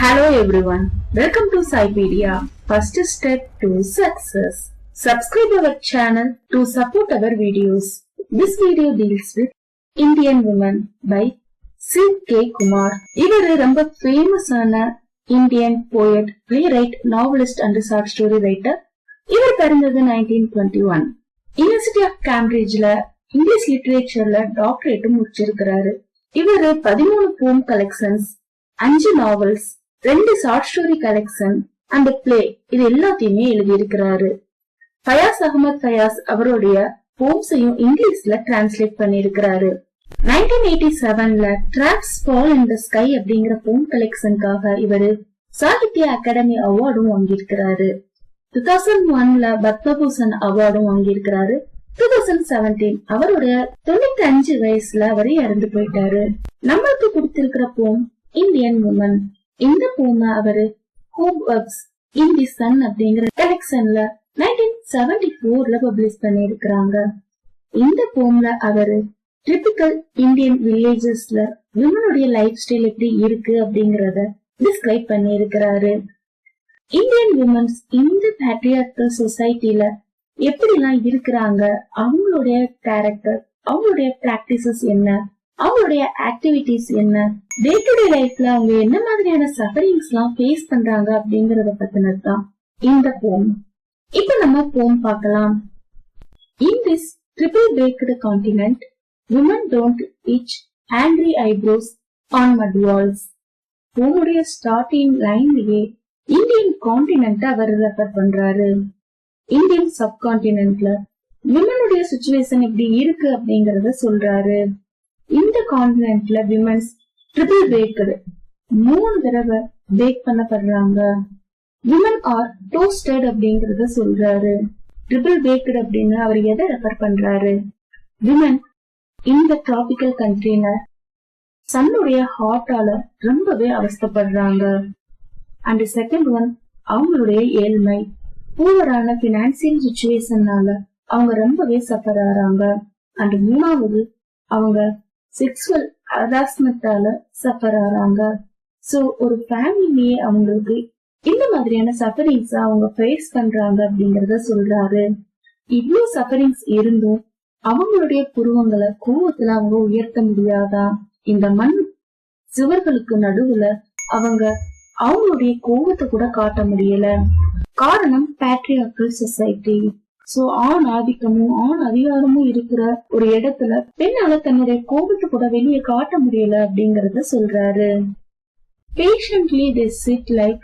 Hello everyone, welcome to Cypedia. First step to success. Subscribe our channel to support our videos. This video deals with Indian Woman by Shiv K. Kumar. இவர் ரொம்ப ஃபேமஸான Indian poet, playwright, novelist and short story writer. இவர் பிறந்தது 1921. University of கேம்பிரிட்ஜ்ல English லிட்டரேச்சர்ல doctorate முடிச்சிருக்கிறாரு. இவர் 13 poem collections, 5 novels, 2 short story collection and play இது எல்லாத்தையுமே எழுதியிருக்கிறாரு. ஃபயாஸ் அகமது ஃபயாஸ் அவருடைய போம்ஸையும் இங்கிலீஷ்ல டிரான்ஸ்லேட் பண்ணிருக்கிறாரு. 1987ல drops fall in the sky அப்படிங்கிற போம் கலெக்ஷனுக்காக இவரு சாகித்ய அகாடமி அவார்டும் வாங்கியிருக்கிறாரு. 2001ல பத்மபூஷன் அவார்டும் வாங்கியிருக்கிறாரு. 2017 அவருடைய 95 வயசுல அவரு இறந்து போயிட்டாரு. நம்மளுக்கு கொடுத்திருக்கிற போம் இந்தியன் உமன். இந்த போம அவரு home works in the sun அப்படிங்கிற கலெக்ஷன்ல 1974ல பப்ளிஷ் பண்ணிருக்கிறாங்க. இந்த போம்ல அவரு டிபிக்கல் இந்தியன் வில்லேஜஸ்ல விமனுடைய லைஃப் ஸ்டைல் எப்படி இருக்கு அப்படிங்கறத டிஸ்கிரைப் பண்ணிருக்கிறாரு. இந்தியன் விமன்ஸ் இந்த பேட்ரியார்கல் சொசைட்டில எப்படி எல்லாம் இருக்கிறாங்க, அவங்களுடைய கேரக்டர், அவங்களுடைய பிராக்டிசஸ் என்ன, அவங்களுடைய ஆக்டிவிட்டிஸ் என்ன, டே டு டே லைஃப்ல அவங்க என்ன மாதிரியான சஃபரிங்ஸ் எல்லாம் ஃபேஸ் பண்றாங்க அப்படிங்கறத பத்தினதுதான் இந்த போம். இப்ப நம்ம போம் பார்க்கலாம். In this triple baked continent, women don't itch angry eyebrows on mud walls. போமுடைய ஸ்டார்டிங் லைன்லயே இந்தியன் கான்டினென்ட் அவர் ரெஃபர் பண்றாரு. இந்தியன் சப்கான்டினென்ட்ல விமனுடைய சிச்சுவேஷன் எப்படி இருக்கு அப்படிங்கறத சொல்றாரு. இந்த கான்டினென்ட்ல விமன்ஸ் ட்ரிபிள் பேக்டு 3 தடவை பேக் பண்ணப்படுறாங்க. விமன் ஆர் டோஸ்டட் அப்படிங்கறத சொல்றாரு. ட்ரிபிள் பேக்டு அப்படின்னு அவர் எதை ரெஃபர் பண்றாரு? விமன் இந்த டிராபிக்கல் கண்ட்ரில சன்னுடைய ஹாட்டால ரொம்பவே அவஸ்தப்படுறாங்க. அண்ட் செகண்ட் ஒன், அவங்களுடைய ஏழ்மை, பூவரான பினான்சியல் சிச்சுவேஷன்னால அவங்க ரொம்பவே சஃபர் ஆறாங்க. அண்ட் மூணாவது, அவங்க செக்ஸுவல் ஹராஸ்மெண்டால சஃபர் ஆறாங்க. சோ ஒரு ஃபேமிலியே அவங்களுக்கு இந்த மாதிரியான சஃபரிங்ஸ் அவங்க ஃபேஸ் பண்றாங்க அப்படிங்கறத சொல்றாரு. இவ்வளவு சஃபரிங்ஸ் இருந்தும் அவங்களுடைய புருவங்களை கோவத்துல அவங்க உயர்த்த முடியாதா? இந்த மண் சுவர்களுக்கு நடுவுல அவங்க அவங்களுடைய கோவத்தை கூட காட்ட முடியல. காரணம் பேட்ரியார்கல் சொசைட்டி. சோ ஆண் ஆதிக்கமும் ஆண் அதிகாரமும் இருக்கிற ஒரு இடத்துல பெண்ணால தன்னுடைய கோபத்தை கூட வெளியே காட்ட முடியல அப்படிங்கறத சொல்றாரு. Patiently they sit like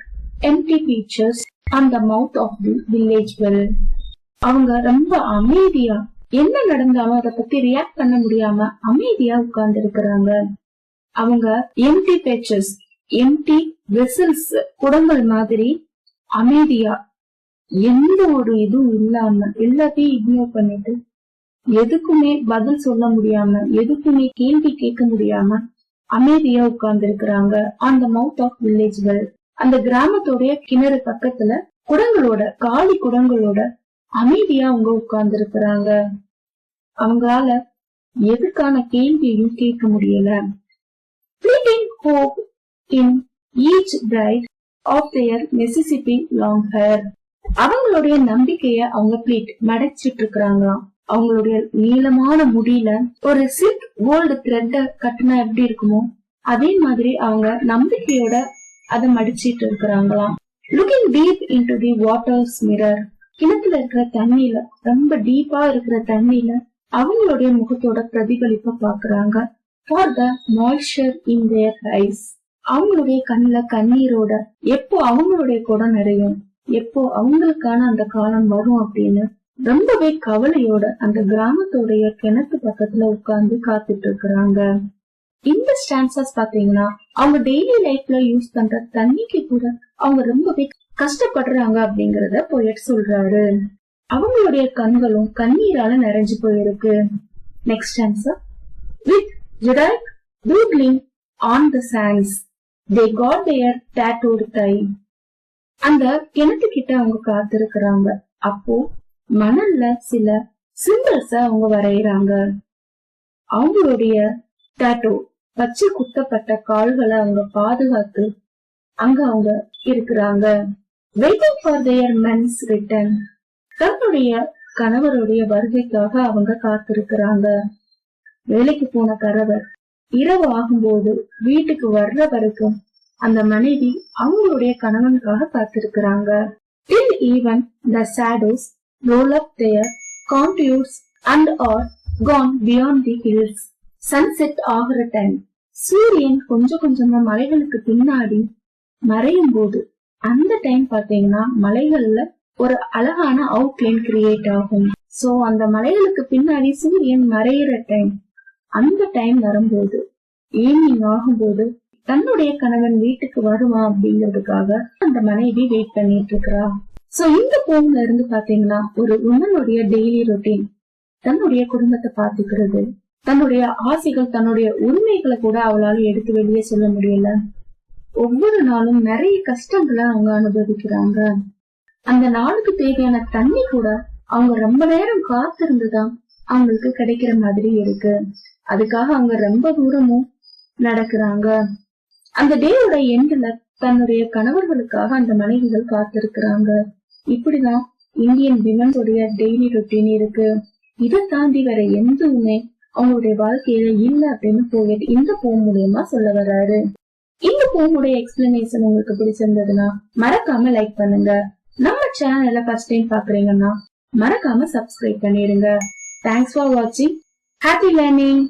empty peaches on the mouth of the village well. அவங்க ரொம்ப அமைதியா என்ன நடந்தாலும் அதை பத்தி ரியாக்ட் பண்ண முடியாம அமைதியா உட்கார்ந்து இருக்கிறாங்க. அவங்க எம்டி பேச்சஸ், எம்டி வெசல்ஸ், குடங்கள் மாதிரி அமைதியா எந்த ஒரு இதுவும் இல்லாம எல்லாத்தையும் இக்னோர் பண்ணிட்டு எதுக்குமே பதில் சொல்ல முடியாம எதுக்குமே கேள்வி கேட்க முடியாம அமைதியா உட்கார்ந்து இருக்கிறாங்க. On the mouth of village well, அந்த கிராமத்தோடைய கிணறு பக்கத்துல குடங்களோட, காலி குடங்களோட அமைதியா அவங்க உட்கார்ந்து இருக்கிறாங்க. அவங்களால எதுக்கான கேள்வியையும் கேட்க முடியல. Fleeting hope in each bride of their Mississippi long hair. அவங்களுடைய நம்பிக்கைய அவங்க பிளீட் மடைச்சிட்டு இருக்கிறாங்க. அவங்களுடைய நீளமான முடியில ஒரு சில்க் கோல்டு த்ரெட் கட்டினா எப்படி இருக்குமோ அதே மாதிரி அவங்க நம்பிக்கையோட அதை மடிச்சிட்டு இருக்கிறாங்களாம். Looking deep into the waters mirror, கிணத்துல இருக்கிற தண்ணியில, ரொம்ப டீப்பா இருக்கிற தண்ணியில அவங்களுடைய முகத்தோட பிரதிபலிப்ப பாக்குறாங்க. For the moisture in there ice, அவங்களுடைய கண்ணுல கண்ணீரோட எப்போ அவங்களுடைய குடம் நிறையும், எப்போ அவங்களுக்கான அந்த காலம் வரும் அப்படின்னு ரொம்பவே கவலையோட அந்த கிராமத்தோடைய கிணத்து பக்கத்துல உட்கார்ந்து காத்துட்டு இருக்கிறாங்க. இந்த ஸ்டான்சஸ் பாத்தீங்கன்னா அவங்க டெய்லி லைஃப்ல யூஸ் பண்ற தண்ணிக்கு கூட அவங்க ரொம்பவே கஷ்டப்படுறாங்க அப்படிங்கறத போயட் சொல்றாரு. அவங்களுடைய கண்களும் கண்ணீரால நிறைஞ்சு போயிருக்கு. நெக்ஸ்ட் ஸ்டான்சர், வித் ஜுடைக் doodling on the sands, they got their tattooed thigh. அந்த கிணத்துக்கிட்ட அவங்க காத்திருக்கிறாங்க. அப்போ மணல்ல சில சிம்பிள்ஸ அவங்க வரையறாங்க. அவங்களுடைய டாட்டோ, பச்சை குத்தப்பட்ட கால்களை அவங்க பாதுகாத்து அங்க அவங்க இருக்கிறாங்க. Waiting for their men's return. தன்னுடைய கணவருடைய வருகைக்காக அவங்க காத்திருக்கிறாங்க. வேலைக்கு போன கணவர் இரவு ஆகும்போது வீட்டுக்கு வர்ற வரைக்கும் அந்த மனைவி அவங்களுடைய கணவனுக்காக காத்திருக்கிறாங்க. Till even the shadows roll up their contours and are gone beyond the hills. Sunset ஆகிற டைம், சூரியன் கொஞ்சம் கொஞ்சமா மலைகளுக்கு பின்னாடி மறையும் போது அந்த டைம் பாத்தீங்கன்னா மலைகள்ல ஒரு அழகான அவுட்லைன் கிரியேட் ஆகும். சோ அந்த மலைகளுக்கு பின்னாடி சூரியன் மறையிற டைம், அந்த டைம் வரும்போது ஈவினிங் ஆகும்போது தன்னுடைய கணவன் வீட்டுக்கு வருவான் அப்படிங்கிறதுக்காக அந்த மனைவி வெயிட் பண்ணிட்டு இருக்கிறா. சோ இந்த போன்ல இருந்து பாத்தீங்கன்னா ஒரு உமனுடைய டெய்லி ரொட்டீன், தன்னுடைய குடும்பத்தை பாத்துக்கிறது, தன்னுடைய ஆசைகள், தன்னுடைய உரிமைகளை கூட அவளால எடுத்து வெளியே சொல்ல முடியல. ஒவ்வொரு நாளும் நிறைய கஷ்டங்களை அவங்க அனுபவிக்கிறாங்க. அந்த நாளுக்கு தேவையான தண்ணி கூட அவங்க ரொம்ப நேரம் காத்திருந்துதான் அவங்களுக்கு கிடைக்கிற மாதிரி இருக்கு. அதுக்காக அவங்க ரொம்ப தூரமும் நடக்கிறாங்க. அந்த டேயோட எண்ட்ல தன்னுடைய கணவர்களுக்காக அந்த மனைவிகள் காத்திருக்கிறாங்க. இப்படிதான் இந்தியன் விமன்ஸோடைய டெய்லி ரொட்டீன் இருக்கு. இதை தாண்டி வேற எதுவுமே அவங்களுடைய வாழ்க்கையில இல்ல அப்படின்னு போயிட்டு இந்த போன் மூலியமா சொல்ல வர்றாரு. இந்த போனுடைய எக்ஸ்பிளனேஷன் உங்களுக்கு பிடிச்சிருந்ததுன்னா மறக்காம லைக் பண்ணுங்க. நம்ம சேனலை ஃபர்ஸ்ட் டைம் பாக்குறீங்கன்னா மறக்காம சப்ஸ்கிரைப் பண்ணிடுங்க. தேங்க்ஸ் ஃபார் வாட்சிங். Happy learning.